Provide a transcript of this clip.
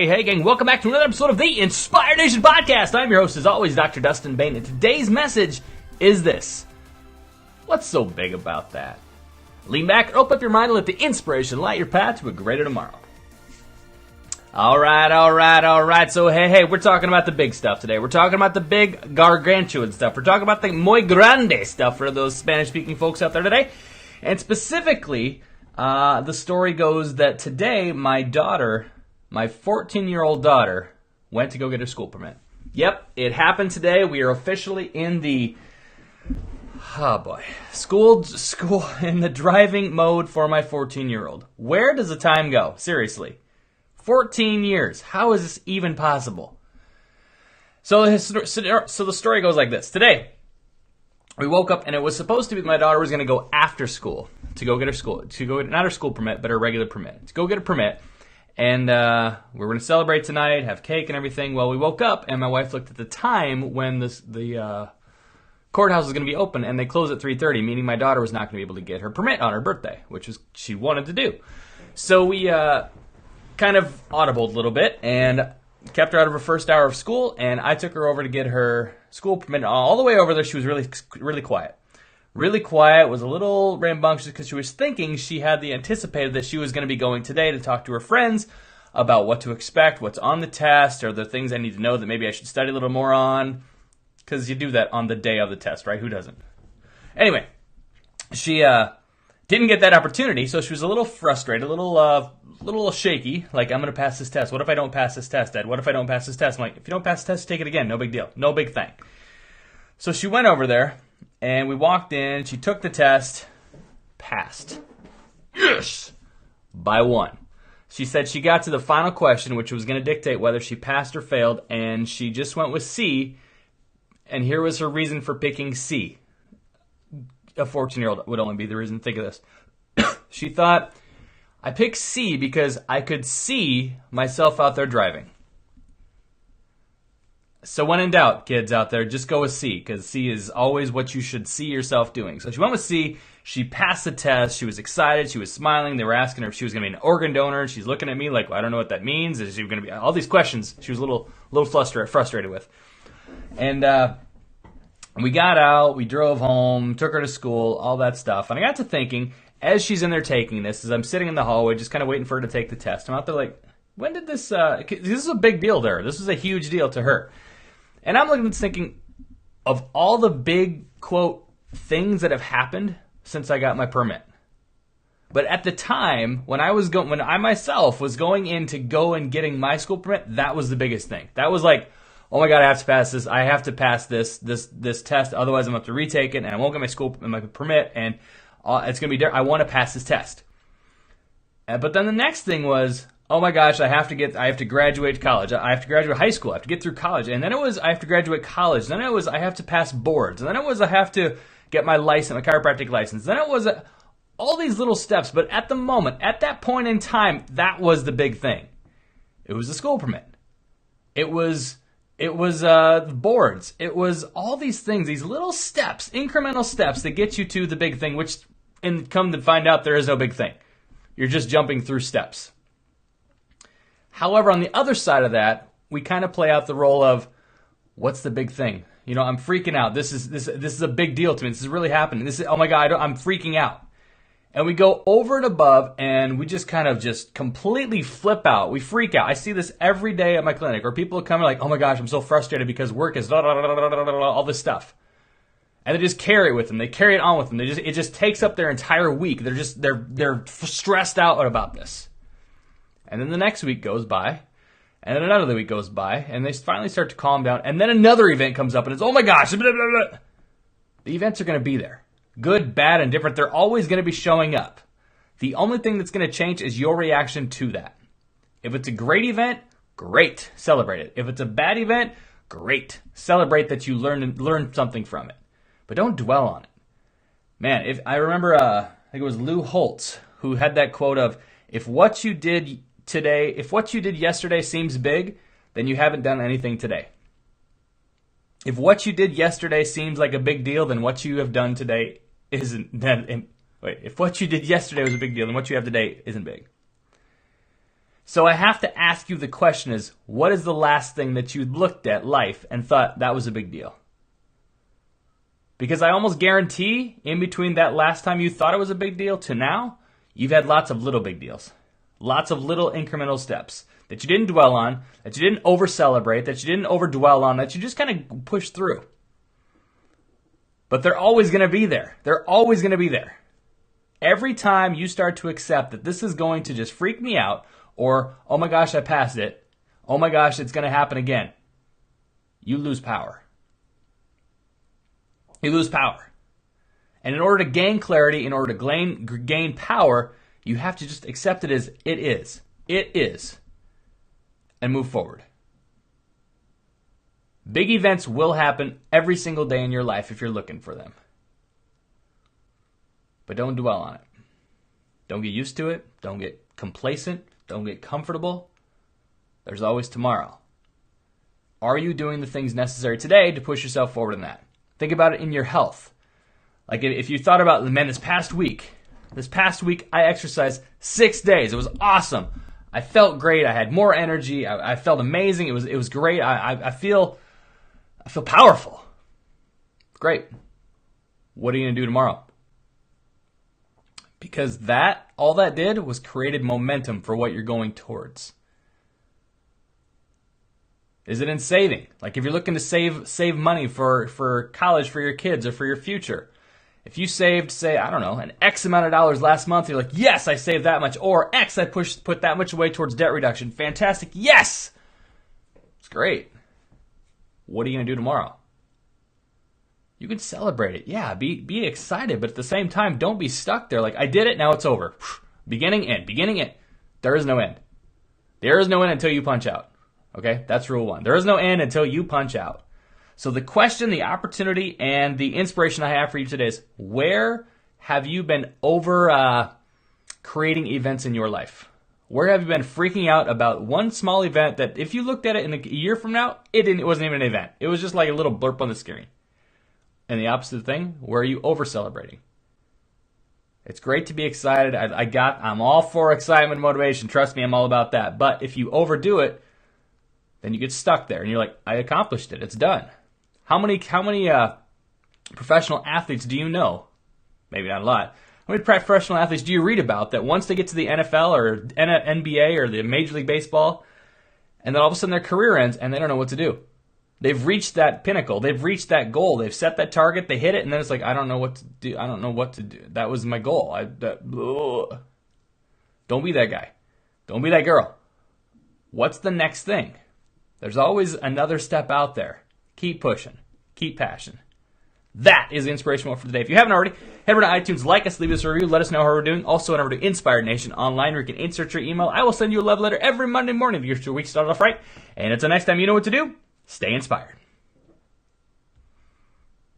Hey, gang, welcome back to another episode of the Inspired Nation Podcast. I'm your host, as always, Dr. Dustin Bain, and today's message is this. What's so big about that? Lean back, open up your mind, and let the inspiration light your path to a greater tomorrow. All right. So, hey, we're talking about the big stuff today. We're talking about the big gargantuan stuff. We're talking about the muy grande stuff for those Spanish-speaking folks out there today. And specifically, the story goes that today, my 14-year-old daughter, went to go get her school permit. Yep, it happened today. We are officially in the, school in the driving mode for my 14-year-old. Where does the time go? Seriously. 14 years. How is this even possible? So the story goes like this. Today, we woke up and it was supposed to be my daughter was going to go after school to go get not her school permit, but her regular permit. To go get a permit. And we were going to celebrate tonight, have cake and everything. Well, we woke up and my wife looked at the time when the courthouse was going to be open, and they closed at 3:30, meaning my daughter was not going to be able to get her permit on her birthday, which was she wanted to do. So we kind of audibled a little bit and kept her out of her first hour of school, and I took her over to get her school permit. All the way over there, she was really quiet. Really quiet, was a little rambunctious because she was thinking she had anticipated that she was going to be going today to talk to her friends about what to expect, what's on the test, or the things I need to know that maybe I should study a little more on, because you do that on the day of the test, right? Who doesn't? Anyway, she didn't get that opportunity, so she was a little frustrated, a little shaky, like, I'm going to pass this test. What if I don't pass this test, Dad? What if I don't pass this test? I'm like, if you don't pass the test, take it again. No big deal. No big thing. So she went over there, and we walked in. She took the test, passed. Yes! By 1. She said she got to the final question, which was going to dictate whether she passed or failed, and she just went with C, and here was her reason for picking C. A 14-year-old would only be the reason to think of this. She thought, I picked C because I could see myself out there driving. So when in doubt, kids out there, just go with C, because C is always what you should see yourself doing. So she went with C. She passed the test. She was excited. She was smiling. They were asking her if she was going to be an organ donor. She's looking at me like, well, I don't know what that means. Is she going to be all these questions? She was a little frustrated with. And we got out. We drove home. Took her to school. All that stuff. And I got to thinking, as she's in there taking this, as I'm sitting in the hallway, just kind of waiting for her to take the test. I'm out there like, when did this? This is a big deal to her. This is a huge deal to her. And I'm looking and thinking of all the big, quote, things that have happened since I got my permit. But at the time, when I myself was going in to go and getting my school permit, that was the biggest thing. That was like, oh my God, I have to pass this. I have to pass this test. Otherwise, I'm going to have to retake it, and I won't get my permit, and it's going to be I want to pass this test. But then the next thing was, oh my gosh, I have to graduate college. I have to graduate high school. I have to get through college. And then it was, I have to graduate college. Then it was, I have to pass boards. And then it was, I have to get my license, my chiropractic license. Then it was all these little steps. But at the moment, at that point in time, that was the big thing. It was the school permit. It was the boards. It was all these things, these little steps, incremental steps that get you to the big thing, which, and come to find out, there is no big thing. You're just jumping through steps. However, on the other side of that, we kind of play out the role of, what's the big thing? You know, I'm freaking out. This is a big deal to me. This is really happening. Oh my God, I'm freaking out. And we go over and above, and we just kind of just completely flip out. We freak out. I see this every day at my clinic, where people come like, oh my gosh, I'm so frustrated because work is all this stuff. And they just carry it with them. They carry it on with them. It just takes up their entire week. They're stressed out about this. And then the next week goes by, and then another week goes by, and they finally start to calm down, and then another event comes up, and it's, oh my gosh, blah, blah, blah. The events are going to be there. Good, bad, and different. They're always going to be showing up. The only thing that's going to change is your reaction to that. If it's a great event, great, celebrate it. If it's a bad event, great, celebrate that you learned something from it. But don't dwell on it. Man, if I remember, I think it was Lou Holtz who had that quote of, if what you did yesterday seems big, then you haven't done anything today. If what you did yesterday seems like a big deal, then what you have done today isn't. If what you did yesterday was a big deal, then what you have today isn't big. So I have to ask you the question is, what is the last thing that you looked at life and thought that was a big deal? Because I almost guarantee in between that last time you thought it was a big deal to now, you've had lots of little big deals. Lots of little incremental steps that you didn't dwell on, that you didn't over-celebrate, that you didn't over-dwell on, that you just kind of pushed through. But they're always going to be there. They're always going to be there. Every time you start to accept that this is going to just freak me out, or, oh my gosh, I passed it, oh my gosh, it's going to happen again, you lose power. You lose power. And in order to gain clarity, in order to gain power, you have to just accept it as it is. It is. And move forward. Big events will happen every single day in your life if you're looking for them. But don't dwell on it. Don't get used to it. Don't get complacent. Don't get comfortable. There's always tomorrow. Are you doing the things necessary today to push yourself forward in that? Think about it in your health. Like if you thought about, man, this past week I exercised 6 days. It was awesome. I felt great. I had more energy. I felt amazing. It was great. I feel powerful. Great. What are you going to do tomorrow? Because all that did was created momentum for what you're going towards. Is it in saving? Like if you're looking to save money for college for your kids or for your future. If you saved, say, I don't know, an X amount of dollars last month, you're like, yes, I saved that much. Or X, I put that much away towards debt reduction. Fantastic. Yes! It's great. What are you going to do tomorrow? You can celebrate it. Yeah, be excited. But at the same time, don't be stuck there. Like, I did it, now it's over. Beginning, end. Beginning, end. There is no end. There is no end until you punch out. Okay? That's rule one. There is no end until you punch out. So the question, the opportunity, and the inspiration I have for you today is, where have you been creating events in your life? Where have you been freaking out about one small event that if you looked at it in a year from now, it wasn't even an event. It was just like a little blurb on the screen. And the opposite thing, where are you over-celebrating? It's great to be excited. I'm all for excitement and motivation. Trust me, I'm all about that. But if you overdo it, then you get stuck there. And you're like, I accomplished it. It's done. How many professional athletes do you know? Maybe not a lot. How many professional athletes do you read about that once they get to the NFL or NBA or the Major League Baseball, and then all of a sudden their career ends and they don't know what to do? They've reached that pinnacle. They've reached that goal. They've set that target. They hit it, and then it's like, I don't know what to do. I don't know what to do. That was my goal. Don't be that guy. Don't be that girl. What's the next thing? There's always another step out there. Keep pushing. Keep passion. That is the inspirational for today. If you haven't already, head over to iTunes, like us, leave us a review, let us know how we're doing. Also, head over to Inspired Nation online where you can insert your email. I will send you a love letter every Monday morning to get your week started off right. And until next time, you know what to do. Stay inspired.